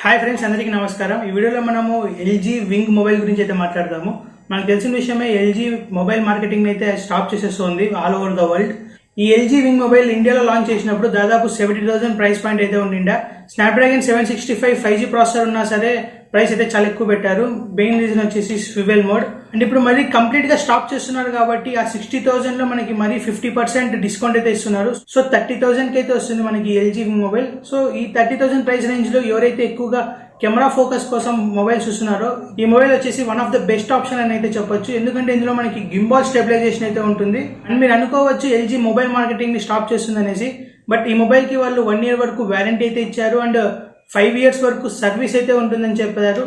Hi friends, అందరికీ నమస్కారం. ఈ వీడియోలో మనము ఎల్జీ వింగ్ మొబైల్ గురించి అయితే మాట్లాడదాము. మనకు తెలిసిన విషయమే, ఎల్జీ మొబైల్ మార్కెటింగ్ అయితే స్టాప్ చేసేస్తుంది ఆల్ ఓవర్ ద వరల్డ్. ఈ ఎల్జీ వింగ్ మొబైల్ ఇండియాలో లాంచ్ చేసినప్పుడు దాదాపు 70,000 ప్రైస్ పాయింట్ అయితే ఉండిండా. స్నాప్డ్రాగన్ 765 5G ప్రాసెసర్ ఉన్నా సరే ప్రైస్ అయితే చాలా ఎక్కువ పెట్టారు. మెయిన్ రీజన్ వచ్చేసి స్వివెల్ మోడ్. అండ్ ఇప్పుడు మరి కంప్లీట్ గా స్టాప్ చేస్తున్నారు కాబట్టి ఆ 60,000 లో మనకి మరి 50% డిస్కౌంట్ అయితే ఇస్తున్నారు. సో 30,000 కి అయితే వస్తుంది మనకి ఎల్జీ వింగ్ మొబైల్. సో ఈ 30,000 ప్రైస్ రేంజ్ లో ఎవరైతే ఎక్కువగా కెమెరా ఫోకస్ కోసం మొబైల్ చూస్తున్నారో ఈ మొబైల్ వచ్చేసి one of the best option అని అయితే చెప్పొచ్చు. ఎందుకంటే ఇందులో మనకి గింబాల్ స్టెబిలైజేషన్ అయితే ఉంటుంది. అండ్ మీరు అనుకోవచ్చు ఎల్జీ మొబైల్ మార్కెటింగ్ ని స్టాప్ చేస్తుంది అనేసి. బట్ ఈ మొబైల్ కి వాళ్ళు 1 year వరకు వారంటీ అయితే ఇచ్చారు అండ్ 5 years వరకు సర్వీస్ అయితే ఉంటుందని చెప్పారు.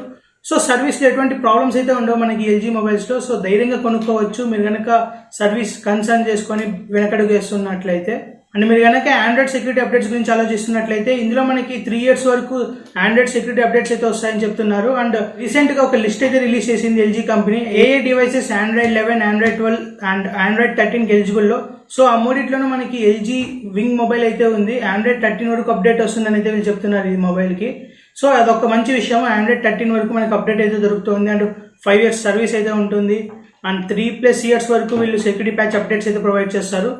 సో సర్వీస్ లో ఎటువంటి ప్రాబ్లమ్స్ అయితే ఉండవు మనకి ఎల్జీ మొబైల్స్ లో. సో ధైర్యంగా కొనుక్కోవచ్చు మీరు కనుక సర్వీస్ కన్సర్న్ చేసుకొని వెనకడుగు వేస్తున్నట్లయితే. అండ్ మీరు కనుక ఆండ్రాయిడ్ సెక్యూరిటీ అప్డేట్స్ గురించి ఆలోచిస్తున్నట్లయితే ఇందులో మనకి 3 years వరకు ఆండ్రాయిడ్ సెక్యూరిటీ అప్డేట్స్ అయితే వస్తాయని చెప్తున్నారు. అండ్ రీసెంట్ గా ఒక లిస్ట్ అయితే రిలీజ్ చేసింది LG company. A devices Android 11, Android 12 and Android 13 eligible లో. సో ఆ మూడిట్లోనూ మనకి ఎల్జీ వింగ్ మొబైల్ అయితే ఉంది. ఆండ్రాయిడ్ 13 వరకు అప్డేట్ వస్తుందని అయితే వీళ్ళు చెప్తున్నారు ఈ మొబైల్ కి. సో అదొక మంచి విషయం. ఆండ్రాయిడ్ 13 వరకు మనకి అప్డేట్ అయితే దొరుకుతుంది అండ్ 5 years సర్వీస్ అయితే ఉంటుంది. అండ్ 3+ years వరకు వీళ్ళు సెక్యూరిటీ ప్యాచ్ అప్డేట్స్ అయితే ప్రొవైడ్ చేస్తారు.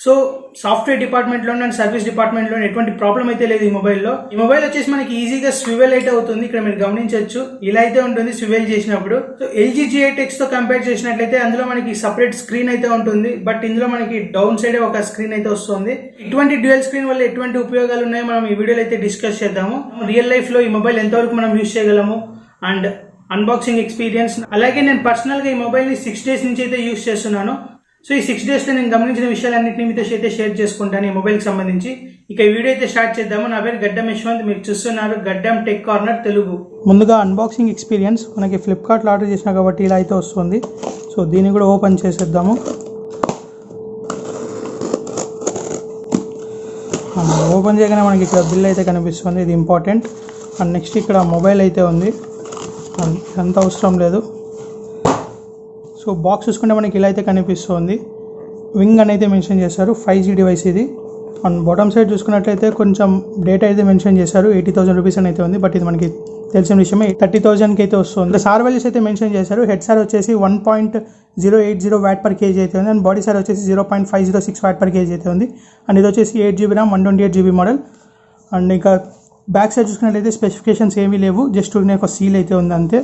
సో సాఫ్ట్వేర్ డిపార్ట్మెంట్ లో అండ్ సర్వీస్ డిపార్ట్మెంట్ లో ఎటువంటి ప్రాబ్లం అయితే లేదు ఈ మొబైల్లో. ఈ మొబైల్ వచ్చేసి మనకి ఈజీగా స్వివెల్ అయితే అవుతుంది. ఇక్కడ మీరు గమనించవచ్చు, ఇలా అయితే ఉంటుంది స్వివెల్ చేసినప్పుడు. సో ఎల్జీ G8X తో కంపేర్ చేసినట్లయితే అందులో మనకి సపరేట్ స్క్రీన్ అయితే ఉంటుంది. బట్ ఇందులో మనకి డౌన్ సైడ్ ఒక స్క్రీన్ అయితే వస్తుంది. ఇటువంటి డ్యూయల్ స్క్రీన్ వల్ల ఎటువంటి ఉపయోగాలు ఉన్నాయో మనం ఈ వీడియోలో అయితే డిస్కస్ చేద్దాము. రియల్ లైఫ్ లో ఈ మొబైల్ ఎంతవరకు మనం యూజ్ చేయగలము అండ్ అన్బాక్సింగ్ ఎక్స్పీరియన్స్. అలాగే నేను పర్సనల్ గా ఈ మొబైల్ ని 6 days నుంచి అయితే యూజ్ చేస్తున్నాను. సో ఈ 6 days లో నేను గమనించిన విషయాలన్నింటినీ మీతో అయితే షేర్ చేసుకుంటాను ఈ మొబైల్ కి సంబంధించి. ఇక ఈ వీడియో అయితే స్టార్ట్ చేద్దాము. నా పేరు గడ్డం యశ్వంత్, మీరు చూస్తున్నారు గడ్డం టెక్ కార్నర్ తెలుగు. ముందుగా అన్బాక్సింగ్ ఎక్స్పీరియన్స్. మనకి ఫ్లిప్కార్ట్లో ఆర్డర్ చేసినా కాబట్టి ఇలా అయితే వస్తుంది. సో దీన్ని కూడా ఓపెన్ చేసేద్దాము. ఓపెన్ చేయగానే మనకి ఇక్కడ బిల్ అయితే కనిపిస్తుంది, ఇది ఇంపార్టెంట్. అండ్ నెక్స్ట్ ఇక్కడ మొబైల్ అయితే ఉంది, అంత అవసరం లేదు. సో బాక్స్ చూసుకుంటే మనకి ఇలా అయితే కనిపిస్తుంది. వింగ్ అనేది మెన్షన్ చేశారు, 5G డివైస్ ఇది. అండ్ బాటమ్ సైడ్ చూసుకున్నట్లయితే కొంచెం డేటా అయితే మెన్షన్ చేశారు, 80,000 రూపీస్ అని అయితే ఉంది. బట్ ఇది మనకి తెలిసిన విషయమే, 30,000కి అయితే వస్తుంది. సార్ వాల్యూస్ అయితే మెన్షన్ చేశారు. హెడ్ సార్ వచ్చేసి 1.080 Watt/kg అయితే ఉంది. అండ్ బాడీ సార్ వచ్చేసి 0.506 Watt/kg అయితే ఉంది. అండ్ ఇది వచ్చేసి 8GB RAM 128GB model. And ఇంకా బ్యాక్ సైడ్ చూసుకున్నట్లయితే స్పెసిఫికేషన్స్ ఏమీ లేవు, జస్ట్ ఒక సీల్ అయితే ఉంది అంతే.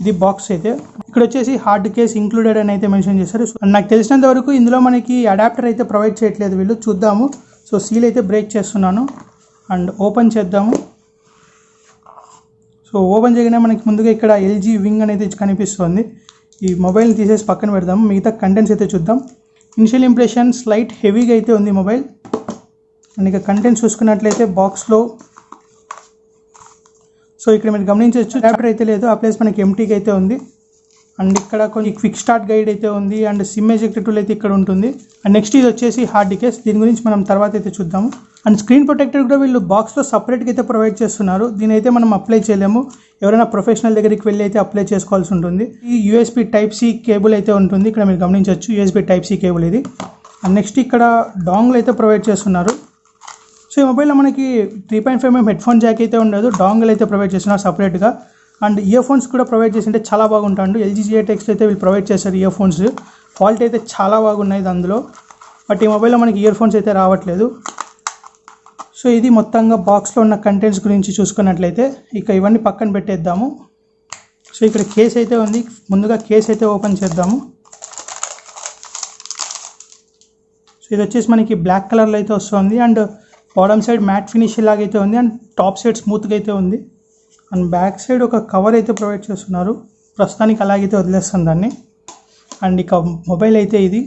ఇది బాక్స్ అయితే. ఇక్కడ వచ్చేసి హార్డ్ కేస్ ఇంక్లూడెడ్ అని అయితే మెన్షన్ చేశారు. నాకు తెలిసినంత వరకు ఇందులో మనకి అడాప్టర్ అయితే ప్రొవైడ్ చేయట్లేదు వీళ్ళు, చూద్దాము. సో సీల్ అయితే బ్రేక్ చేస్తున్నాను అండ్ ఓపెన్ చేద్దాము. సో ఓపెన్ చేయగానే మనకి ముందుగా ఇక్కడ ఎల్జీ వింగ్ అనేది కనిపిస్తుంది. ఈ మొబైల్ని తీసేసి పక్కన పెడదాము, మిగతా కంటెంట్స్ అయితే చూద్దాం. ఇనిషియల్ ఇంప్రెషన్ స్లైట్ హెవీగా అయితే ఉంది మొబైల్. అండ్ ఇక కంటెంట్స్ చూసుకున్నట్లయితే బాక్స్లో సో ఇక్కడ మీరు గమనించవచ్చు, అడాప్టర్ అయితే లేదు, ఆ ప్లేస్ మనకి ఎంటీగా అయితే ఉంది. అండ్ ఇక్కడ కొంచెం క్విక్ స్టార్ట్ గైడ్ అయితే ఉంది అండ్ సిమ్ ఎజెక్టర్ టూల్ అయితే ఇక్కడ ఉంటుంది. అండ్ నెక్స్ట్ ఇది వచ్చేసి హార్డ్ కేస్, దీని గురించి మనం తర్వాత అయితే చూద్దాము. అండ్ స్క్రీన్ ప్రొటెక్టర్ కూడా వీళ్ళు బాక్స్లో సపరేట్గా అయితే ప్రొవైడ్ చేస్తున్నారు. దీని అయితే మనం అప్లై చేయలేము, ఎవరైనా ప్రొఫెషనల్ దగ్గరికి వెళ్ళి అయితే అప్లై చేసుకోవాల్సి ఉంటుంది. ఈ USB Type-C కేబుల్ అయితే ఉంటుంది, ఇక్కడ మీరు గమనించవచ్చు USB Type-C కేబుల్ ఇది. అండ్ నెక్స్ట్ ఇక్కడ డాంగిల్ అయితే ప్రొవైడ్ చేస్తున్నారు. సో ఈ మొబైల్లో మనకి 3.5mm హెడ్ ఫోన్ జాక్ అయితే ఉండదు, డాంగిల్ అయితే ప్రొవైడ్ చేస్తున్నారు సపరేట్గా. అండ్ ఇయర్ ఫోన్స్ కూడా ప్రొవైడ్ చేసింటే చాలా బాగుంటాడు. ఎల్జీ G8X అయితే వీళ్ళు ప్రొవైడ్ చేశారు ఇయర్ ఫోన్స్, క్వాలిటీ అయితే చాలా బాగున్నాయి అందులో. బట్ ఈ మొబైల్లో మనకి ఇయర్ ఫోన్స్ అయితే రావట్లేదు. సో ఇది మొత్తంగా బాక్స్లో ఉన్న కంటెంట్స్ గురించి చూసుకున్నట్లయితే. ఇక ఇవన్నీ పక్కన పెట్టేద్దాము. సో ఇక్కడ కేస్ అయితే ఉంది, ముందుగా కేస్ అయితే ఓపెన్ చేద్దాము. సో ఇది వచ్చేసి మనకి బ్లాక్ కలర్లో అయితే వస్తుంది. And bottom side matte finish లాగైతే ఉంది అండ్ టాప్ సైడ్ స్మూత్గా అయితే ఉంది. అండ్ బ్యాక్ సైడ్ ఒక కవర్ అయితే ప్రొవైడ్ చేస్తున్నారు, ప్రస్తుతానికి అలాగైతే వదిలేస్తుంది దాన్ని. అండ్ ఇక మొబైల్ అయితే ఇది.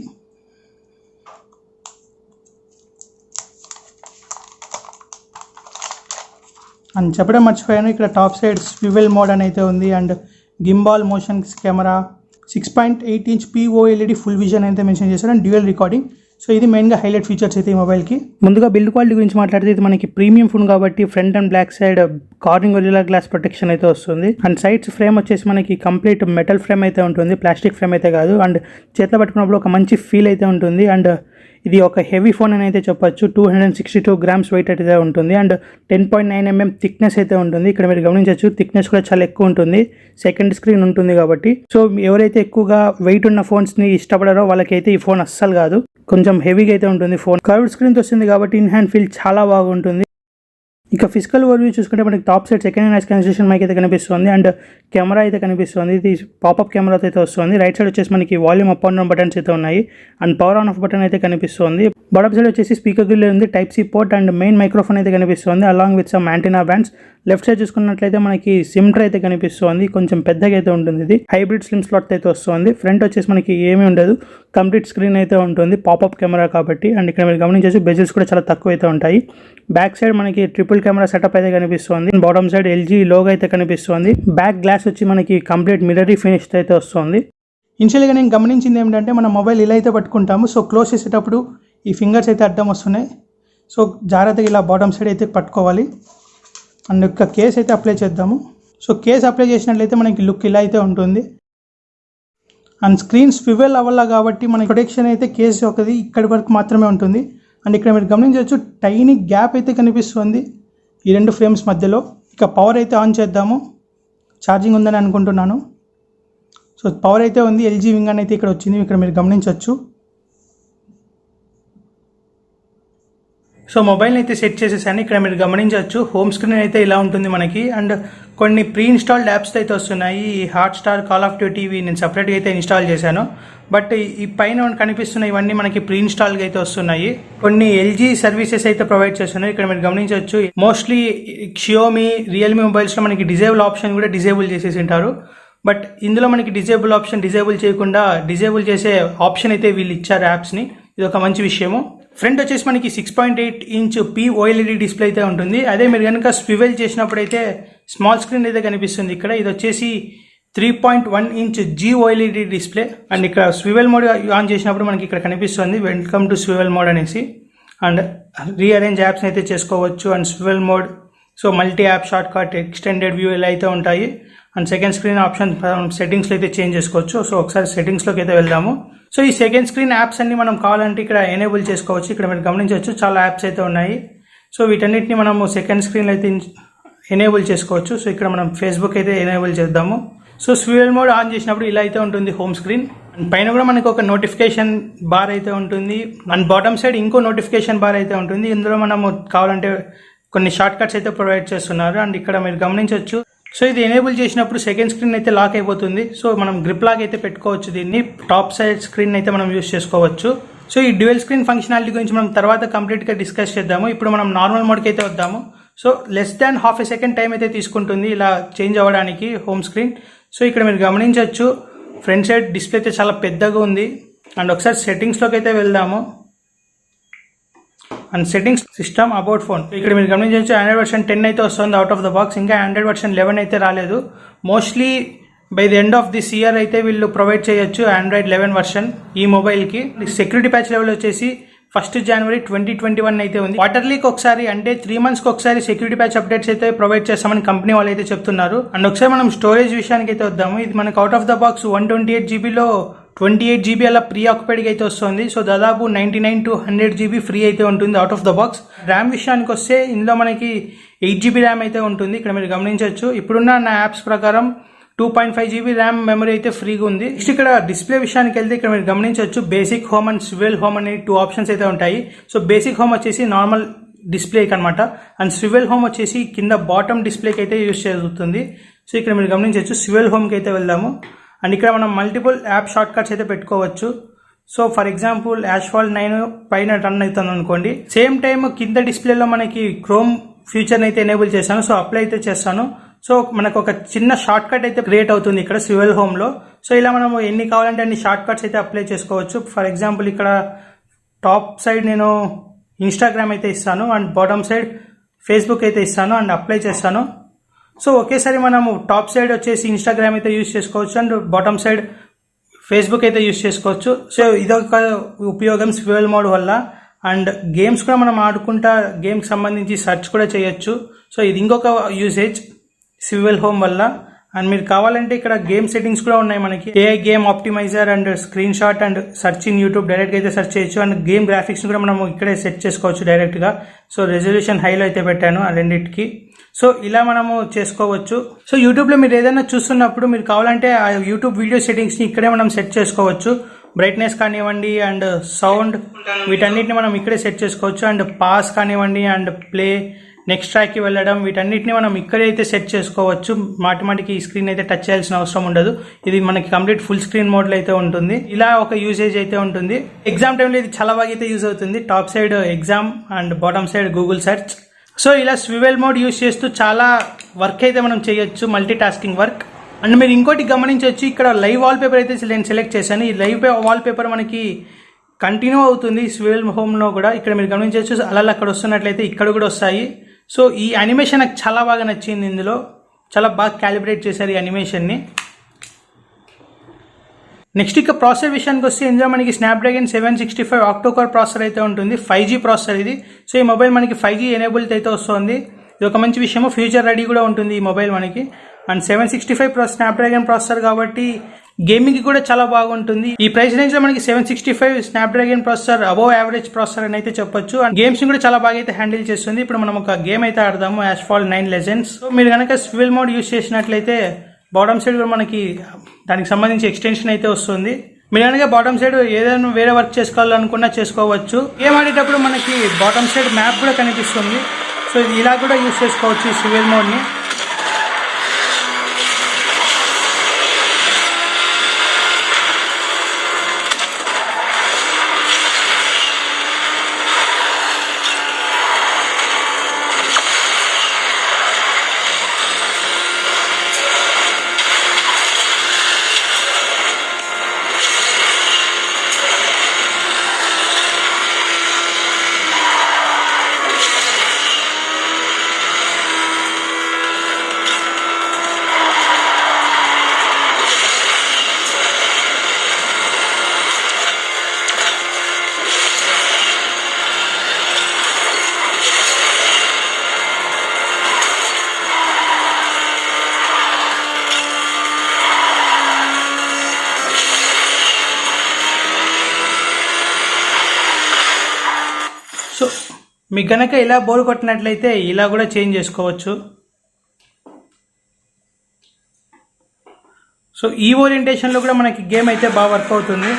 అండ్ చెప్పడం మర్చిపోయాను, ఇక్కడ టాప్ సైడ్ స్వివెల్ మోడ్ అని అయితే ఉంది. And gimbal motion camera, 6.8 inch POLED full vision అయితే మెన్షన్ చేశారు అండ్ డ్యూయల్ రికార్డింగ్. సో ఇది మెయిన్గా హైలైట్ ఫీచర్స్ అయితే ఈ మొబైల్కి. ముందుగా బిల్డ్ క్వాలిటీ గురించి మాట్లాడితే ఇది మనకి ప్రీమియం ఫోన్ కాబట్టి front and back side Corning Gorilla glass protection అయితే వస్తుంది. అండ్ సైడ్స్ ఫ్రేమ్ వచ్చేసి మనకి కంప్లీట్ మెటల్ ఫ్రేమ్ అయితే ఉంటుంది, ప్లాస్టిక్ ఫ్రేమ్ అయితే కాదు. అండ్ చేతిలో పట్టుకున్నప్పుడు ఒక మంచి ఫీల్ అయితే ఉంటుంది. అండ్ ఇది ఒక హెవీ ఫోన్ అని అయితే చెప్పొచ్చు. 262 grams వెయిట్ అయితే ఉంటుంది అండ్ 10.9 mm థిక్నెస్ అయితే ఉంటుంది. ఇక్కడ మీరు గమనించవచ్చు థిక్నెస్ కూడా చాలా ఎక్కువ ఉంటుంది, సెకండ్ స్క్రీన్ ఉంటుంది కాబట్టి. సో ఎవరైతే ఎక్కువగా వెయిట్ ఉన్న ఫోన్స్ని ఇష్టపడారో వాళ్ళకైతే ఈ ఫోన్ అస్సలు కాదు, కొంచెం హెవీగా అయితే ఉంటుంది ఫోన్. కర్వ్డ్ స్క్రీన్తో వస్తుంది కాబట్టి ఇన్ హ్యాండ్ ఫీల్ చాలా బాగుంటుంది. ఇక ఫిజికల్ ఓవర్వ్యూ చూసుకుంటే మనకి top side second noise cancellation mic అయితే కనిపిస్తుంది అండ్ కెమెరా అయితే కనిపిస్తుంది. ఇది పాపప్ కెమెరాతో అయితే వస్తుంది. రైట్ సైడ్ వచ్చేసి మనకి volume up and down buttons అయితే ఉన్నాయి and power on off button అయితే కనిపిస్తుంది. బాటమ్ సైడ్ వచ్చేసి స్పీకర్ గ్రిల్ ఉంది, type C port and main microphone అయితే కనిపిస్తుంది along with some antenna bands. Left side చూసుకున్నట్లయితే మనకి సిమ్ ట్రే అయితే కనిపిస్తుంది, కొంచెం పెద్దగా అయితే ఉంటుంది. ఇది హైబ్రిడ్ స్లిమ్ స్లాట్ అయితే వస్తుంది. ఫ్రంట్ వచ్చేసి మనకి ఏమీ ఉండదు, కంప్లీట్ స్క్రీన్ అయితే ఉంటుంది పాపప్ కెమెరా కాబట్టి. అండ్ ఇక్కడ మీరు గమనించేసి బెజిల్స్ కూడా చాలా తక్కువ అయితే ఉంటాయి. బ్యాక్ సైడ్ మనకి ట్రిపుల్ కెమెరా సెటప్ అయితే కనిపిస్తుంది. బాటమ్ సైడ్ ఎల్జీ లోగో అయితే కనిపిస్తుంది. బ్యాక్ గ్లాస్ వచ్చి మనకి కంప్లీట్ మిర్రరీ ఫినిష్ అయితే వస్తుంది. ఇనిషియల్గా నేను గమనించింది ఏమిటంటే మన మొబైల్ ఇలా అయితే పట్టుకుంటాము, సో క్లోజ్ చేసేటప్పుడు ఈ ఫింగర్స్ అయితే అడ్డం వస్తున్నాయి. సో జాగ్రత్తగా ఇలా బాటమ్ సైడ్ అయితే పట్టుకోవాలి. అండ్ యొక్క కేస్ అయితే అప్లై చేద్దాము. సో కేస్ అప్లై చేసినట్లయితే మనకి లుక్ ఇలా అయితే ఉంటుంది. అండ్ స్క్రీన్ స్వివెల్ అవ్వాల కాబట్టి మనకి ప్రొటెక్షన్ అయితే కేస్ ఒకది ఇక్కడి వరకు మాత్రమే ఉంటుంది. అండ్ ఇక్కడ మీరు గమనించవచ్చు టైనీ గ్యాప్ అయితే కనిపిస్తుంది ఈ రెండు ఫ్రేమ్స్ మధ్యలో. ఇక పవర్ అయితే ఆన్ చేద్దాము. ఛార్జింగ్ ఉందని అనుకుంటున్నాను. సో పవర్ అయితే ఉంది, ఎల్జీ వింగ్ అని అయితే ఇక్కడ వచ్చింది, ఇక్కడ మీరు గమనించవచ్చు. సో మొబైల్ని అయితే సెట్ చేసేసాను. ఇక్కడ మీరు గమనించవచ్చు హోమ్ స్క్రీన్ అయితే ఇలా ఉంటుంది మనకి. అండ్ కొన్ని ప్రీ ఇన్స్టాల్డ్ యాప్స్ అయితే వస్తున్నాయి. ఈ హాట్స్టార్, కాల్ ఆఫ్ డ్యూటీ నేను సపరేట్గా అయితే ఇన్స్టాల్ చేశాను. బట్ ఈ పైన కనిపిస్తున్న ఇవన్నీ మనకి ప్రీ ఇన్స్టాల్గా అయితే వస్తున్నాయి. కొన్ని ఎల్జీ సర్వీసెస్ అయితే ప్రొవైడ్ చేస్తున్నాయి. ఇక్కడ మీరు గమనించవచ్చు మోస్ట్లీ షియోమి, రియల్మీ మొబైల్స్లో మనకి డిజేబుల్ ఆప్షన్ కూడా డిజేబుల్ చేసేసి ఉంటారు. బట్ ఇందులో మనకి డిజేబుల్ ఆప్షన్ డిజేబుల్ చేయకుండా డిజేబుల్ చేసే ఆప్షన్ అయితే వీళ్ళు ఇచ్చారు యాప్స్ని. ఇది ఒక మంచి విషయము. ఫ్రంట్ వచ్చేసి మనకి 6.8 inch POLED డిస్ప్లే అయితే ఉంటుంది. అదే మీరు కనుక స్వివెల్ చేసినప్పుడైతే స్మాల్ స్క్రీన్ అయితే కనిపిస్తుంది ఇక్కడ. ఇది వచ్చేసి 3.1 inch GOLED డిస్ప్లే. అండ్ ఇక్కడ స్వివెల్ మోడ్ ఆన్ చేసినప్పుడు మనకి ఇక్కడ కనిపిస్తుంది వెల్కమ్ టు స్వివెల్ మోడ్ అనేసి. అండ్ రీఅరేంజ్ యాప్స్ అయితే చేసుకోవచ్చు. And swivel mode, so multi app short cut, extended view ఇలా అయితే ఉంటాయి. అండ్ సెకండ్ స్క్రీన్ ఆప్షన్ సెట్టింగ్స్లో అయితే చేంజ్ చేసుకోవచ్చు. సో ఒకసారి సెట్టింగ్స్లోకి అయితే వెళ్దాము. సో ఈ సెకండ్ స్క్రీన్ యాప్స్ అన్ని మనం కావాలంటే ఇక్కడ ఎనేబుల్ చేసుకోవచ్చు. ఇక్కడ మీరు గమనించవచ్చు చాలా యాప్స్ అయితే ఉన్నాయి. సో వీటన్నిటిని మనము సెకండ్ స్క్రీన్లో అయితే ఎనేబుల్ చేసుకోవచ్చు. సో ఇక్కడ మనం ఫేస్బుక్ అయితే ఎనేబుల్ చేద్దాము. సో స్వివెల్ మోడ్ ఆన్ చేసినప్పుడు ఇలా అయితే ఉంటుంది హోమ్ స్క్రీన్. అండ్ పైన కూడా మనకు ఒక నోటిఫికేషన్ బార్ అయితే ఉంటుంది. అండ్ బాటమ్ సైడ్ ఇంకో నోటిఫికేషన్ బార్ అయితే ఉంటుంది. ఇందులో మనము కావాలంటే కొన్ని షార్ట్ కట్స్ అయితే ప్రొవైడ్ చేస్తున్నారు. అండ్ ఇక్కడ మీరు గమనించవచ్చు సో ఇది ఎనేబుల్ చేసినప్పుడు సెకండ్ స్క్రీన్ అయితే లాక్ అయిపోతుంది. సో మనం గ్రిప్ లాక్ అయితే పెట్టుకోవచ్చు. దీన్ని టాప్ సైడ్ స్క్రీన్ అయితే మనం యూస్ చేసుకోవచ్చు. సో ఈ డ్యూయల్ స్క్రీన్ ఫంక్షనాలిటీ గురించి మనం తర్వాత కంప్లీట్గా డిస్కస్ చేద్దాము. ఇప్పుడు మనం నార్మల్ మోడ్కి అయితే వద్దాము. సో లెస్ దాన్ హాఫ్ ఏ సెకండ్ టైం అయితే తీసుకుంటుంది ఇలా చేంజ్ అవ్వడానికి హోమ్ స్క్రీన్. సో ఇక్కడ మీరు గమనించవచ్చు ఫ్రంట్ సైడ్ డిస్ప్లే అయితే చాలా పెద్దగా ఉంది. అండ్ ఒకసారి సెట్టింగ్స్లోకి అయితే వెళ్దాము. And settings, system, about phone. ఇక్కడ మీరు గమనించవచ్చు ఆండ్రాయిడ్ వర్షన్ 10 అయితే వస్తుంది అవుట్ ఆఫ్ ద బాక్స్. ఇంకా ఆండ్రాయిడ్ వర్షన్ 11 అయితే రాలేదు. Mostly by the end of this year అయితే వీళ్ళు ప్రొవైడ్ చేయొచ్చు ఆండ్రాయిడ్ 11 వర్షన్ ఈ మొబైల్కి. సెక్యూరిటీ ప్యాచ్ లెవెల్ వచ్చేసి 1 January 2021 అయితే ఉంది. క్వార్టర్లీకి ఒకసారి అంటే 3 monthsకి ఒకసారి సెక్యూరిటీ ప్యాచ్ అప్డేట్స్ అయితే ప్రొవైడ్ చేస్తామని కంపెనీ వాళ్ళు అయితే చెప్తున్నారు. అండ్ ఒకసారి మనం స్టోరేజ్ విషయానికి అయితే వద్దాము. ఇది మనకు out of the box 128 GBలో 28 GB అలా ప్రీ ఆక్యుపైడ్గా అయితే వస్తుంది. సో దాదాపు 99 to 100 GB ఫ్రీ అయితే ఉంటుంది out of the box. RAM విషయానికి వస్తే ఇందులో మనకి 8 GB ర్యామ్ అయితే ఉంటుంది. ఇక్కడ మీరు గమనించవచ్చు ఇప్పుడున్న నా యాప్స్ ప్రకారం 2.5 GB ర్యామ్ మెమరీ అయితే ఫ్రీగా ఉంది. నెక్స్ట్ ఇక్కడ డిస్ప్లే విషయానికి వెళ్తే ఇక్కడ మీరు గమనించవచ్చు basic home and swivel home అనే 2 ఆప్షన్స్ అయితే ఉంటాయి. సో బేసిక్ హోమ్ వచ్చేసి నార్మల్ డిస్ప్లేకి అనమాట. అండ్ స్వివెల్ హోమ్ వచ్చేసి కింద బాటమ్ డిస్ప్లేకి అయితే యూజ్ చేస్తుంది. సో ఇక్కడ మీరు గమనించవచ్చు స్వివెల్ హోమ్కి అయితే వెళ్దాము. అండ్ ఇక్కడ మనం మల్టిపుల్ యాప్ షార్ట్ కట్స్ అయితే పెట్టుకోవచ్చు. సో ఫర్ ఎగ్జాంపుల్ యాష్ఫాల్ 9 పైన రన్ అవుతుంది అనుకోండి. సేమ్ టైం కింద డిస్ప్లేలో మనకి క్రోమ్ ఫ్యూచర్ని అయితే ఎనేబుల్ చేశాను. సో అప్లై అయితే చేస్తాను. సో మనకు ఒక చిన్న షార్ట్ కట్ అయితే క్రియేట్ అవుతుంది ఇక్కడ స్వివెల్ హోమ్లో. సో ఇలా మనం ఎన్ని కావాలంటే అన్ని షార్ట్ కట్స్ అయితే అప్లై చేసుకోవచ్చు. ఫర్ ఎగ్జాంపుల్ ఇక్కడ టాప్ సైడ్ నేను ఇన్స్టాగ్రామ్ అయితే ఇస్తాను అండ్ బాటమ్ సైడ్ ఫేస్బుక్ అయితే ఇస్తాను అండ్ అప్లై చేస్తాను. సో ఒకేసారి మనము టాప్ సైడ్ వచ్చేసి ఇన్స్టాగ్రామ్ అయితే యూజ్ చేసుకోవచ్చు అండ్ బాటమ్ సైడ్ ఫేస్బుక్ అయితే యూజ్ చేసుకోవచ్చు. సో ఇదొక ఉపయోగం స్వివెల్ మోడ్ వల్ల. అండ్ గేమ్స్ కూడా మనం ఆడుకుంటా గేమ్కి సంబంధించి సెర్చ్ కూడా చేయొచ్చు. సో ఇది ఇంకొక యూసేజ్ స్వివెల్ హోమ్ వల్ల. అండ్ మీరు కావాలంటే ఇక్కడ గేమ్ సెట్టింగ్స్ కూడా ఉన్నాయి మనకి. AI game optimizer and screen shot and search in YouTube direct గా అయితే సెర్చ్ చేయొచ్చు. అండ్ గేమ్ గ్రాఫిక్స్ కూడా మనం ఇక్కడే సెట్ చేసుకోవచ్చు డైరెక్ట్ గా. సో రెజల్యూషన్ హైలో అయితే పెట్టాను ఆ రెండింటికి. సో ఇలా మనము చేసుకోవచ్చు. సో యూట్యూబ్ లో మీరు ఏదైనా చూస్తున్నప్పుడు మీరు కావాలంటే ఆ యూట్యూబ్ వీడియో సెట్టింగ్స్ ని ఇక్కడే మనం సెట్ చేసుకోవచ్చు. బ్రైట్నెస్ కానివ్వండి అండ్ సౌండ్ వీటన్నిటిని మనం ఇక్కడే సెట్ చేసుకోవచ్చు. అండ్ పాస్ కానివ్వండి అండ్ ప్లే నెక్స్ట్ ట్రాక్కి వెళ్ళడం వీటన్నిటిని మనం ఇక్కడైతే సెట్ చేసుకోవచ్చు. మాటిమాటికి ఈ స్క్రీన్ అయితే టచ్ చేయాల్సిన అవసరం ఉండదు. ఇది మనకి కంప్లీట్ ఫుల్ స్క్రీన్ మోడ్లో అయితే ఉంటుంది. ఇలా ఒక యూసేజ్ అయితే ఉంటుంది. ఎగ్జామ్ టైంలో ఇది చాలా బాగా అయితే యూజ్ అవుతుంది. Top side exam and bottom side Google search. So ఇలా స్వివెల్ మోడ్ యూజ్ చేస్తూ చాలా వర్క్ అయితే మనం చేయొచ్చు, మల్టీ టాస్కింగ్ వర్క్. అండ్ మీరు ఇంకోటి గమనించవచ్చు, ఇక్కడ లైవ్ వాల్ పేపర్ అయితే నేను సెలెక్ట్ చేశాను. ఈ లైవ్ వాల్ పేపర్ మనకి కంటిన్యూ అవుతుంది స్వివెల్ హోమ్లో కూడా. ఇక్కడ మీరు గమనించవచ్చు అలా అక్కడ వస్తున్నట్లయితే ఇక్కడ కూడా వస్తాయి. సో ఈ యానిమేషన్ నాకు చాలా బాగా నచ్చింది. ఇందులో చాలా బాగా క్యాలిబ్రేట్ చేశారు ఈ యానిమేషన్ని. నెక్స్ట్ ఇక ప్రాసెసర్ విషయానికి వస్తే ఇందులో మనకి స్నాప్డ్రాగన్ 765 ఆక్టోకోర్ ప్రాసెసర్ అయితే ఉంటుంది. 5G ప్రాసెసర్ ఇది. సో ఈ మొబైల్ మనకి 5G ఎనేబుల్డ్ అయితే వస్తుంది. ఇది ఒక మంచి విషయము. ఫ్యూచర్ రెడీ కూడా ఉంటుంది ఈ మొబైల్ మనకి. అండ్ 765 స్నాప్డ్రాగన్ ప్రాసెసర్ కాబట్టి గేమింగ్ కూడా చాలా బాగుంటుంది. ఈ ప్రైస్ రేంజ్ లో మనకి 765 Snapdragon processor above average processor అని అయితే చెప్పొచ్చు. అండ్ గేమ్స్ కూడా చాలా బాగా అయితే హ్యాండిల్ చేస్తుంది. ఇప్పుడు మనం ఒక గేమ్ అయితే ఆడదాము, యాష్ఫాల్ 9 లెజెండ్స్. సో మీరు కనుక స్వివెల్ మోడ్ యూజ్ చేసినట్లయితే బాటమ్ సైడ్ కూడా మనకి దానికి సంబంధించి ఎక్స్టెన్షన్ అయితే వస్తుంది. మీరు కనుక బాటమ్ సైడ్ ఏదైనా వేరే వర్క్ చేసుకోవాలనుకున్నా చేసుకోవచ్చు. గేమ్ ఆడేటప్పుడు మనకి బాటమ్ సైడ్ మ్యాప్ కూడా కనిపిస్తుంది. సో ఇది ఇలా కూడా యూజ్ చేసుకోవచ్చు ఈ స్వివెల్ మోడ్ని. సో మీకు గనక ఇలా బోర్ కొట్టినట్లయితే ఇలా కూడా చేంజ్ చేసుకోవచ్చు. సో ఈ ఓరియంటేషన్లో కూడా మనకి గేమ్ అయితే బాగా వర్క్ అవుతుంది,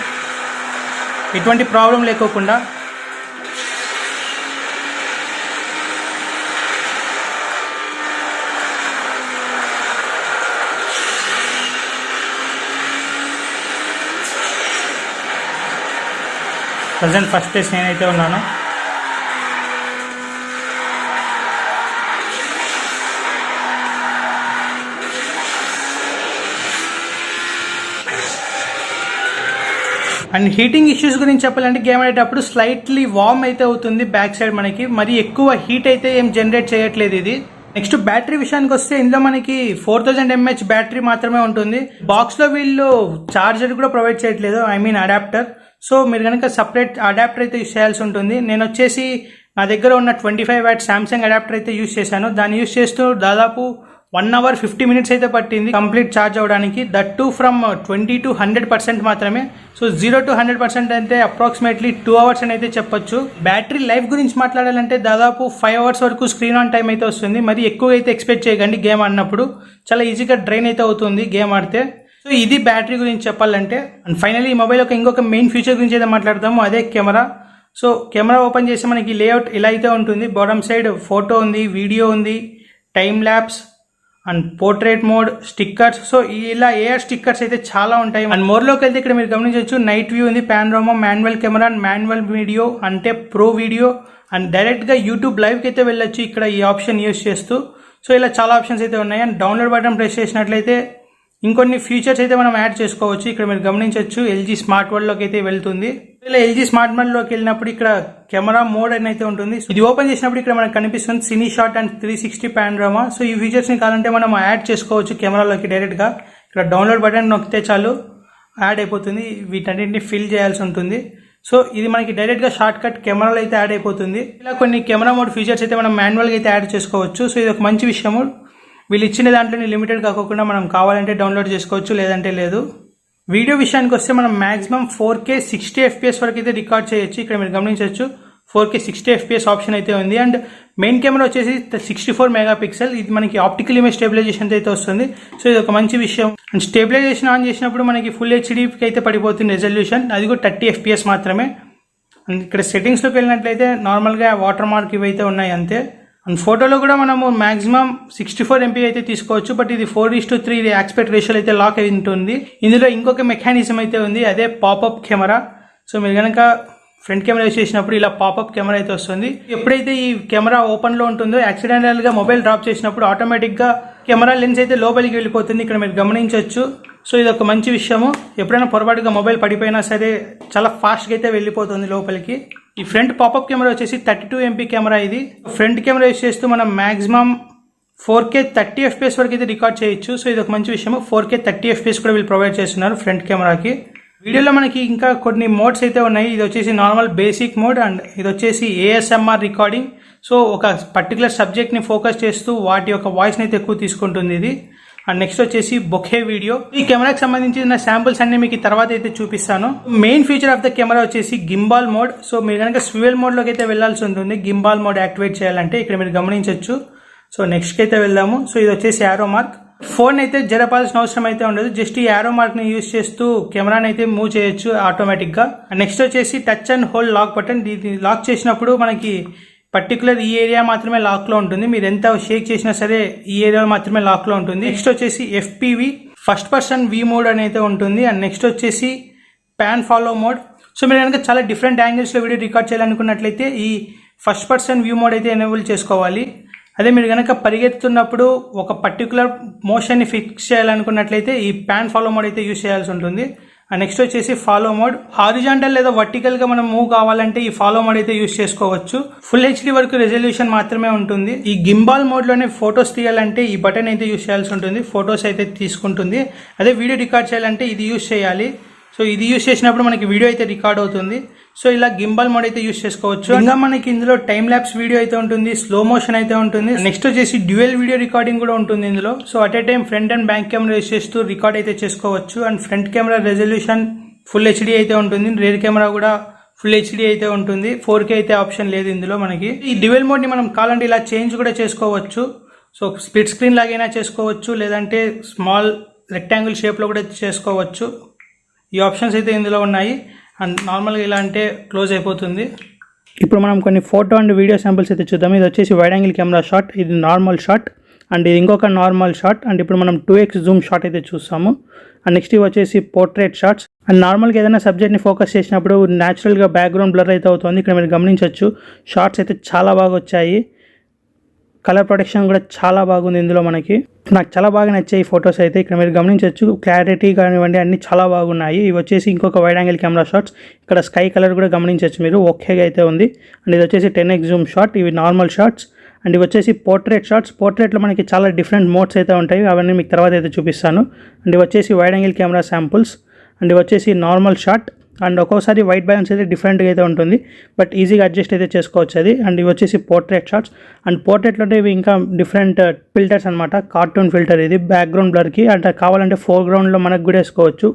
ఎటువంటి ప్రాబ్లం లేకోకుండా. ప్రజెంట్ ఫస్ట్ ప్లేస్ నేనైతే ఉన్నాను. అండ్ హీటింగ్ ఇష్యూస్ గురించి చెప్పాలంటే గేమ్ ఆడేటప్పుడు స్లైట్లీ వార్మ్ అయితే అవుతుంది బ్యాక్ సైడ్ మనకి. మరి ఎక్కువ హీట్ అయితే ఏం జనరేట్ చేయట్లేదు ఇది. నెక్స్ట్ బ్యాటరీ విషయానికి వస్తే ఇందులో మనకి 4000 mAh బ్యాటరీ మాత్రమే ఉంటుంది. బాక్స్ లో వీళ్ళు చార్జర్ కూడా ప్రొవైడ్ చేయట్లేదు, ఐ మీన్ అడాప్టర్. సో మీరు కనుక సపరేట్ అడాప్టర్ అయితే యూస్ చేయాల్సి ఉంటుంది. నేను వచ్చేసి నా దగ్గర ఉన్న 25 watt సామ్సంగ్ అడాప్టర్ అయితే యూస్ చేశాను. దాన్ని యూస్ చేస్తూ దాదాపు 1 hour 50 minutes అయితే పట్టింది కంప్లీట్ ఛార్జ్ అవడానికి. దట్ టు ఫ్రమ్ 20 to 100% మాత్రమే. సో 0 to 100% అంటే అప్రాక్సిమేట్లీ 2 hours అని అయితే చెప్పొచ్చు. బ్యాటరీ లైఫ్ గురించి మాట్లాడాలంటే దాదాపు 5 hours వరకు స్క్రీన్ ఆన్ టైం అయితే వస్తుంది. మరి ఎక్కువ అయితే ఎక్స్పెక్ట్ చేయకండి గేమ్ ఆడినప్పుడు, చాలా ఈజీగా డ్రైన్ అయితే అవుతుంది గేమ్ ఆడితే. సో ఇది బ్యాటరీ గురించి చెప్పాలంటే. అండ్ ఫైనల్లీ ఈ మొబైల్ ఇంకొక మెయిన్ ఫీచర్ గురించి అయితే మాట్లాడతాము, అదే కెమెరా. సో కెమెరా ఓపెన్ చేస్తే మనకి లేఅవుట్ ఇలా అయితే ఉంటుంది. బాటమ్ సైడ్ ఫోటో ఉంది, వీడియో ఉంది, time lapse and portrait mode, stickers. So ఇలా ఏఆర్ స్టిక్కర్స్ అయితే చాలా ఉంటాయి. అండ్ మోర్లోకి వెళ్తే ఇక్కడ మీరు గమనించవచ్చు నైట్ వ్యూ ఉంది, పానోరామా, manual camera and manual video అంటే ప్రో వీడియో. అండ్ డైరెక్ట్గా యూట్యూబ్ లైవ్కి అయితే వెళ్ళొచ్చు ఇక్కడ ఈ ఆప్షన్ యూస్ చేస్తూ. సో ఇలా చాలా ఆప్షన్స్ అయితే ఉన్నాయి. అండ్ డౌన్లోడ్ బటన్ ప్రెస్ చేసినట్లయితే ఇంకొన్ని ఫీచర్స్ అయితే మనం యాడ్ చేసుకోవచ్చు. ఇక్కడ మీరు గమనించవచ్చు ఎల్జీ స్మార్ట్ వరల్డ్లోకి అయితే వెళ్తుంది. ఇలా ఎల్జీ స్మార్ట్ వరల్డ్లోకి వెళ్ళినప్పుడు ఇక్కడ కెమెరా మోడ్ అని అయితే ఉంటుంది. ఇది ఓపెన్ చేసినప్పుడు ఇక్కడ మనకు కనిపిస్తుంది సినీ షాట్ అండ్ 360 పానోరామా. సో ఈ ఫీచర్స్ ని కావాలంటే మనం యాడ్ చేసుకోవచ్చు కెమెరాలోకి డైరెక్ట్ గా. ఇక్కడ డౌన్లోడ్ బటన్ నొక్కితే చాలు యాడ్ అయిపోతుంది. వీటన్నిటిని ఫిల్ చేయాల్సి ఉంటుంది. సో ఇది మనకి డైరెక్ట్ గా షార్ట్ కట్ కెమెరాలో అయితే యాడ్ అయిపోతుంది. ఇలా కొన్ని కెమెరా మోడ్ ఫీచర్స్ అయితే మనం మాన్యువల్ గా అయితే యాడ్ చేసుకోవచ్చు. సో ఇది ఒక మంచి విషయము. వీళ్ళు ఇచ్చిన దాంట్లోనే లిమిటెడ్ కాకుండా మనం కావాలంటే డౌన్లోడ్ చేసుకోవచ్చు, లేదంటే లేదు. వీడియో విషయానికి వస్తే మనం మాక్సిమం 4K 60 FPS వరకు అయితే రికార్డ్ చేయొచ్చు. ఇక్కడ మీరు గమనించవచ్చు 4K 60 FPS ఆప్షన్ అయితే ఉంది. అండ్ మెయిన్ కెమెరా వచ్చేసి 64 మెగాపిక్సెల్. ఇది మనకి ఆప్టికల్ ఇమేజ్ స్టెబిలైజేషన్ అయితే వస్తుంది. సో ఇది ఒక మంచి విషయం. అండ్ స్టెబిలైజేషన్ ఆన్ చేసినప్పుడు మనకి ఫుల్ హెచ్డీకి అయితే పడిపోతుంది రెజల్యూషన్, అది కూడా 30 FPS మాత్రమే. అండ్ ఇక్కడ సెట్టింగ్స్లోకి వెళ్ళినట్లయితే నార్మల్గా వాటర్ మార్క్ ఇవి అయితే ఉన్నాయి అంతే. అండ్ ఫోటోలో కూడా మనము మాక్సిమం 64 MP అయితే తీసుకోవచ్చు, బట్ ఇది 4:3 ఇది ఆస్పెక్ట్ రేషియోలో అయితే లాక్ అయి ఉంటుంది. ఇందులో ఇంకొక మెకానిజం అయితే ఉంది, అదే పాపప్ కెమెరా. సో మీరు కనుక ఫ్రంట్ కెమెరా యూస్ చేసినప్పుడు ఇలా పాపప్ కెమెరా అయితే వస్తుంది. ఎప్పుడైతే ఈ కెమెరా ఓపెన్ లో ఉంటుందో యాక్సిడెంటల్ గా మొబైల్ డ్రాప్ చేసినప్పుడు ఆటోమేటిక్ గా కెమెరా లెన్స్ అయితే లోపలికి వెళ్ళిపోతుంది. ఇక్కడ మీరు గమనించవచ్చు. సో ఇది ఒక మంచి విషయము. ఎప్పుడైనా పొరపాటుగా మొబైల్ పడిపోయినా సరే చాలా ఫాస్ట్గా అయితే వెళ్ళిపోతుంది లోపలికి. ఈ ఫ్రంట్ పాపప్ కెమెరా వచ్చేసి 32 MP కెమెరా. ఇది ఫ్రంట్ కెమెరా యూస్ చేస్తూ మనం మాక్సిమం 4K 30 FPS వరకు అయితే రికార్డ్ చేయొచ్చు. సో ఇది ఒక మంచి విషయం. 4K 30 FPS కూడా వీళ్ళు ప్రొవైడ్ చేస్తున్నారు ఫ్రంట్ కెమెరాకి. వీడియోలో మనకి ఇంకా కొన్ని మోడ్స్ అయితే ఉన్నాయి. ఇది వచ్చేసి నార్మల్ బేసిక్ మోడ్ అండ్ ఇది వచ్చేసి ASMR రికార్డింగ్. సో ఒక పర్టికులర్ సబ్జెక్ట్ని ఫోకస్ చేస్తూ వాటి యొక్క వాయిస్ని అయితే ఎక్కువ తీసుకుంటుంది ఇది. అండ్ నెక్స్ట్ వచ్చేసి బొకే వీడియో. ఈ కెమెరాకి సంబంధించిన శాంపుల్స్ అన్ని మీకు తర్వాత అయితే చూపిస్తాను. Main feature of the camera వచ్చేసి గింబాల్ మోడ్. సో మీరు కనుక స్వివెల్ మోడ్లోకి అయితే వెళ్లాల్సి ఉంటుంది గింబాల్ మోడ్ యాక్టివేట్ చేయాలంటే. ఇక్కడ మీరు గమనించవచ్చు. సో నెక్స్ట్కి అయితే వెళ్దాము. సో ఇది వచ్చేసి యారో మార్క్. ఫోన్ అయితే జరపాల్సిన అవసరం అయితే ఉండదు, జస్ట్ ఈ యారో మార్క్ ని యూజ్ చేస్తూ కెమెరాని అయితే మూవ్ చేయొచ్చు ఆటోమేటిక్ గా. నెక్స్ట్ వచ్చేసి touch and hold lock button. దీన్ని లాక్ చేసినప్పుడు మనకి పర్టికులర్ ఈ ఏరియా మాత్రమే లాక్ లో ఉంటుంది. మీరు ఎంత షేక్ చేసినా సరే ఈ ఏరియా మాత్రమే లాక్ లో ఉంటుంది. నెక్స్ట్ వచ్చేసి FPV first person V mode అని అయితే ఉంటుంది. అండ్ నెక్స్ట్ వచ్చేసి పాన్ ఫాలో మోడ్. సో మీరు కనుక చాలా డిఫరెంట్ యాంగిల్స్ లో వీడియో రికార్డ్ చేయాలనుకున్నట్లయితే ఈ ఫస్ట్ పర్సన్ వ్యూ మోడ్ అయితే ఎనేబుల్ చేసుకోవాలి. అదే మీరు కనుక పరిగెత్తుతున్నప్పుడు ఒక పర్టికులర్ మోషన్ని ఫిక్స్ చేయాలనుకున్నట్లయితే ఈ పాన్ ఫాలో మోడ్ అయితే యూజ్ చేయాల్సి ఉంటుంది. అండ్ నెక్స్ట్ వచ్చేసి ఫాలో మోడ్. హారిజాంటల్ లేదా వర్టికల్ గా మనం మూవ్ కావాలంటే ఈ ఫాలో మోడ్ అయితే యూజ్ చేసుకోవచ్చు. ఫుల్ HD వరకు రెజల్యూషన్ మాత్రమే ఉంటుంది. ఈ గింబాల్ మోడ్ లోనే ఫొటోస్ తీయాలంటే ఈ బటన్ అయితే యూజ్ చేయాల్సి ఉంటుంది, ఫొటోస్ అయితే తీసుకుంటుంది. అదే వీడియో రికార్డ్ చేయాలంటే ఇది యూజ్ చేయాలి. సో ఇది యూజ్ చేసినప్పుడు మనకి వీడియో అయితే రికార్డ్ అవుతుంది. సో ఇలా గింబాల్ మోడ్ అయితే యూజ్ చేసుకోవచ్చు. ఇంకా మనకి ఇందులో టైమ్ ల్యాప్స్ వీడియో అయితే ఉంటుంది, స్లో మోషన్ అయితే ఉంటుంది. నెక్స్ట్ వచ్చేసి డ్యూయల్ వీడియో రికార్డింగ్ కూడా ఉంటుంది ఇందులో. So at a time front and back camera use చేస్తూ రికార్డ్ అయితే చేసుకోవచ్చు. And front camera resolution full HD అయితే ఉంటుంది, రేర్ కెమెరా కూడా ఫుల్ HD అయితే ఉంటుంది. 4K అయితే ఆప్షన్ లేదు ఇందులో మనకి. ఈ డ్యూయల్ మోడ్ ని మనం కావాలంటే ఇలా చేంజ్ కూడా చేసుకోవచ్చు. సో స్ప్లిట్ స్క్రీన్ లాగైనా చేసుకోవచ్చు, లేదంటే స్మాల్ రెక్టాంగిల్ షేప్ లో కూడా చేసుకోవచ్చు. ఈ ఆప్షన్స్ అయితే ఇందులో ఉన్నాయి. అండ్ నార్మల్గా ఇలా అంటే క్లోజ్ అయిపోతుంది. ఇప్పుడు మనం కొన్ని ఫోటో అండ్ వీడియో శాంపిల్స్ అయితే చూద్దాం. ఇది వచ్చేసి వైడ్ యాంగిల్ కెమెరా షాట్, ఇది నార్మల్ షాట్ అండ్ ఇది ఇంకొక నార్మల్ షాట్. అండ్ ఇప్పుడు మనం 2x జూమ్ షాట్ అయితే చూస్తాము. అండ్ నెక్స్ట్ ఇవి వచ్చేసి పోర్ట్రేట్ షాట్స్. అండ్ నార్మల్గా ఏదైనా సబ్జెక్ట్ని ఫోకస్ చేసినప్పుడు న్యాచురల్గా బ్యాక్గ్రౌండ్ బ్లర్ అయితే అవుతుంది. ఇక్కడ మీరు గమనించవచ్చు షార్ట్స్ అయితే చాలా బాగా వచ్చాయి. కలర్ ప్రొటెక్షన్ కూడా చాలా బాగుంది ఇందులో మనకి. నాకు చాలా బాగా నచ్చాయి ఈ ఫొటోస్ అయితే. ఇక్కడ మీరు గమనించవచ్చు క్లారిటీ కానివ్వండి అన్ని చాలా బాగున్నాయి. ఇవి వచ్చేసి ఇంకొక వైడ్ యాంగిల్ కెమెరా షాట్స్. ఇక్కడ స్కై కలర్ కూడా గమనించవచ్చు మీరు, ఓకేగా అయితే ఉంది. అండ్ ఇది వచ్చేసి 10x జూమ్ షాట్, ఇవి నార్మల్ షాట్స్. అండ్ ఇవి వచ్చేసి పోర్ట్రేట్ షాట్స్. పోర్ట్రేట్లో మనకి చాలా డిఫరెంట్ మోడ్స్ అయితే ఉంటాయి, అవన్నీ మీకు తర్వాత అయితే చూపిస్తాను. అండ్ ఇవి వచ్చేసి wide angle camera samples. And ఇవి వచ్చేసి నార్మల్ షాట్. అండ్ ఒక్కోసారి వైట్ బ్యాలెన్స్ అయితే డిఫరెంట్గా అయితే ఉంటుంది, బట్ ఈజీగా అడ్జస్ట్ అయితే చేసుకోవచ్చు అది. అండ్ ఇవి వచ్చేసి పోర్ట్రేట్ షాట్స్. అండ్ పోర్ట్రేట్లో ఇవి ఇంకా డిఫరెంట్ ఫిల్టర్స్ అనమాట. కార్టూన్ ఫిల్టర్ ఇది బ్యాక్గ్రౌండ్ బ్లర్కి, అంటే కావాలంటే ఫోర్గ్రౌండ్లో మనకు కూడా వేసుకోవచ్చు.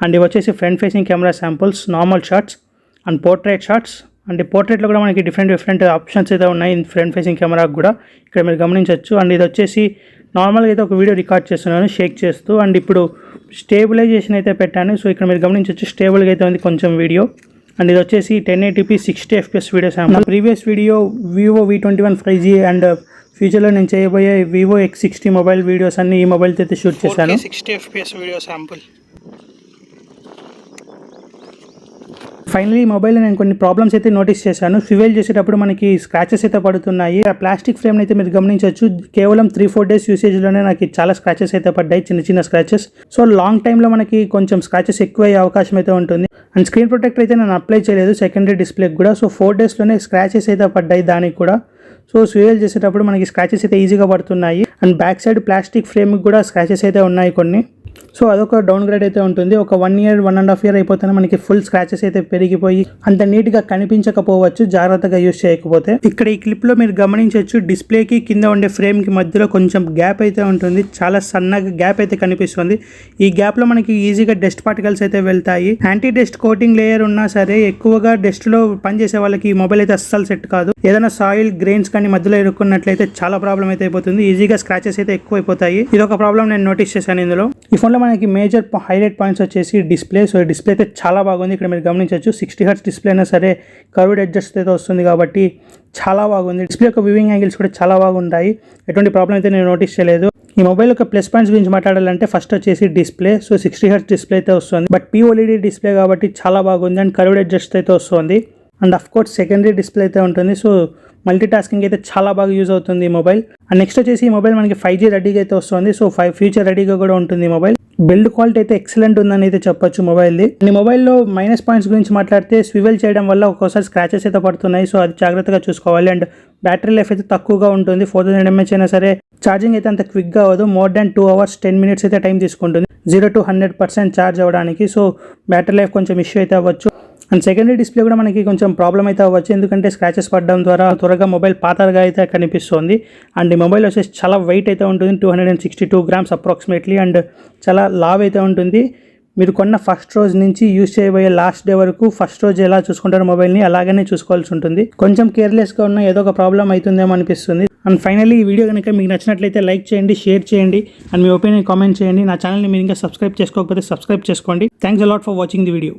అండ్ ఇవి వచ్చేసి front facing camera samples, normal shots and portrait shots. And ఈ పోర్ట్రేట్లో కూడా మనకి డిఫరెంట్ ఆప్షన్స్ అయితే ఉన్నాయి ఫ్రంట్ ఫేసింగ్ కెమెరాకి కూడా, ఇక్కడ మీరు గమనించవచ్చు. అండ్ ఇది వచ్చేసి నార్మల్గా అయితే ఒక వీడియో రికార్డ్ చేస్తున్నాను షేక్ చేస్తూ. అండ్ ఇప్పుడు స్టేబిలైజేషన్ అయితే పెట్టాను. సో ఇక్కడ మీరు గమనించవచ్చు స్టేబుల్గా అయితే ఉంది కొంచెం వీడియో. అండ్ ఇది వచ్చేసి 1080p 60 FPS video sample. Previous video Vivo V21 5G and ఫ్యూచర్లో నేను చేయబోయే Vivo X60 మొబైల్ వీడియోస్ అన్ని ఈ మొబైల్తో అయితే షూట్ చేశాను. 60 FPS వీడియో శాంపుల్. ఫైనలీ ఈ మొబైల్లో నేను కొన్ని ప్రాబ్లమ్స్ అయితే నోటీస్ చేశాను. స్వివేల్ చేసేటప్పుడు మనకి స్క్రాచెస్ అయితే పడుతున్నాయి. ఆ ప్లాస్టిక్ ఫ్రేమ్ అయితే మీరు గమనించవచ్చు. కేవలం 3-4 days యూసేజ్లోనే నాకు చాలా స్క్రాచెస్ అయితే పడ్డాయి, చిన్న స్క్రాచెస్. సో లాంగ్ టైంలో మనకి కొంచెం స్క్రాచెస్ ఎక్కువ అయ్యే అవకాశం అయితే ఉంటుంది. అండ్ స్క్రీన్ ప్రొటెక్టర్ అయితే నేను అప్లై చేయలేదు సెకండరీ డిస్ప్లేకి కూడా. సో 4 daysలోనే స్క్రాచెస్ అయితే పడ్డాయి దానికి కూడా. సో స్వివేల్ చేసేటప్పుడు మనకి స్క్రాచెస్ అయితే ఈజీగా పడుతున్నాయి. అండ్ బ్యాక్ సైడ్ ప్లాస్టిక్ ఫ్రేమ్కి కూడా స్క్రాచెస్ అయితే ఉన్నాయి కొన్ని. సో అదొక డౌన్ గ్రేడ్ అయితే ఉంటుంది. ఒక 1 year 1.5 year అయిపోతేనే మనకి ఫుల్ స్క్రాచెస్ అయితే పెరిగిపోయి అంత నీట్ గా కనిపించకపోవచ్చు జాగ్రత్తగా యూజ్ చేయకపోతే. ఇక్కడ ఈ క్లిప్ లో మీరు గమనించవచ్చు, డిస్ప్లేకి కింద ఉండే ఫ్రేమ్ కి మధ్యలో కొంచెం గ్యాప్ అయితే ఉంటుంది. చాలా సన్నగా గ్యాప్ అయితే కనిపిస్తుంది. ఈ గ్యాప్ లో మనకి ఈజీగా డస్ట్ పార్టికల్స్ అయితే వెళ్తాయి. యాంటీ డస్ట్ కోటింగ్ లేయర్ ఉన్నా సరే ఎక్కువగా డస్ట్ లో పనిచేసే వాళ్ళకి ఈ మొబైల్ అయితే అస్సలు సెట్ కాదు. ఏదైనా సాయిల్ గ్రెయిన్స్ కానీ మధ్యలో ఇరుక్కున్నట్లయితే చాలా ప్రాబ్లం అయితే అయిపోతుంది. ఈజీగా స్క్రాచెస్ అయితే ఎక్కువ అయిపోతాయి. ఇది ఒక ప్రాబ్లం నేను నోటీస్ చేశాను ఇందులో. ఈ ఫోన్ లో మనకి మేజర్ హైలైట్ పాయింట్స్ వచ్చేసి డిస్ప్లే. సో డిస్ప్లే అయితే చాలా బాగుంది. ఇక్కడ మీరు గమనించవచ్చు 60 Hz డిస్ప్లే అయినా సరే కర్వ్డ్ ఎడ్జెస్ అయితే వస్తుంది కాబట్టి చాలా బాగుంది. డిస్ప్లే యొక్క వ్యూవింగ్ యాంగిల్స్ కూడా చాలా బాగుంటాయి. ఎటువంటి ప్రాబ్లం అయితే నేను నోటీస్ చేయలేదు. ఈ మొబైల్ యొక్క ప్లస్ పాయింట్స్ గురించి మాట్లాడాలంటే ఫస్ట్ వచ్చేసి డిస్ప్లే. సో 60 Hz డిస్ప్లే అయితే వస్తుంది. బట్ POLED డిస్ప్లే కాబట్టి చాలా బాగుంది అండ్ కర్వ్డ్ ఎడ్జెస్ అయితే వస్తుంది. And of course secondary display అయితే ఉంటుంది. సో మల్టీ టాస్కింగ్ అయితే చాలా బాగా యూజ్ అవుతుంది ఈ మొబైల్. అండ్ నెక్స్ట్ వచ్చేసి ఈ మొబైల్ మనకి 5G రెడీగా అయితే వస్తుంది. సో ఫ్యూచర్ రెడీగా కూడా ఉంటుంది ఈ మొబైల్. బిల్డ్ క్వాలిటీ అయితే ఎక్సలెంట్ ఉందని అయితే చెప్పొచ్చు మొబైల్ది. ఈ మొబైల్లో మైనస్ పాయింట్స్ గురించి మాట్లాడితే స్వివెల్ చేయడం వల్ల ఒక్కోసారి స్క్రాచెస్ అయితే పడుతున్నాయి. సో అది జాగ్రత్తగా చూసుకోవాలి. అండ్ బ్యాటరీ లైఫ్ అయితే తక్కువగా ఉంటుంది. 4000 mAh అయినా సరే ఛార్జింగ్ అయితే అంత క్విక్గా అవ్వదు. మోర్ దాన్ 2 hours 10 minutes అయితే టైం తీసుకుంటుంది 0 to 100% ఛార్జ్ అవ్వడానికి. సో బ్యాటరీ లైఫ్ కొంచెం ఇష్యూ అయితే అవ్వచ్చు. అండ్ సెకండరీ డిస్ప్లే కూడా మనకి కొంచెం ప్రాబ్లం అయితే అవ్వచ్చు. ఎందుకంటే స్క్రాచెస్ పడడం ద్వారా త్వరగా మొబైల్ పాతగా అయితే కనిపిస్తుంది. అండ్ ఈ మొబైల్ వచ్చేసి చాలా వెయిట్ అయితే ఉంటుంది, 262 grams అప్రాక్సిమేట్లీ. అండ్ చాలా లావ్ అయితే ఉంటుంది. మీరు కొన్న ఫస్ట్ రోజు నుంచి యూజ్ చేయబోయే లాస్ట్ డే వరకు ఫస్ట్ రోజు ఎలా చూసుకుంటారో మొబైల్ని అలాగనే చూసుకోవాల్సి ఉంటుంది. కొంచెం కేర్లెస్గా ఉన్న ఏదో ఒక ప్రాబ్లం అవుతుందేమో అనిపిస్తుంది. అండ్ ఫైనల్లీ ఈ వీడియో కనుక మీకు నచ్చినట్లయితే లైక్ చేయండి, షేర్ చేయండి అండ్ మీ ఒపీనియన్ కామెంట్ చేయండి. నా ఛానల్ని మీరు ఇంకా సబ్స్క్రైబ్ చేసుకోకపోతే సబ్స్క్రైబ్ చేసుకోండి. Thanks a lot for watching the video.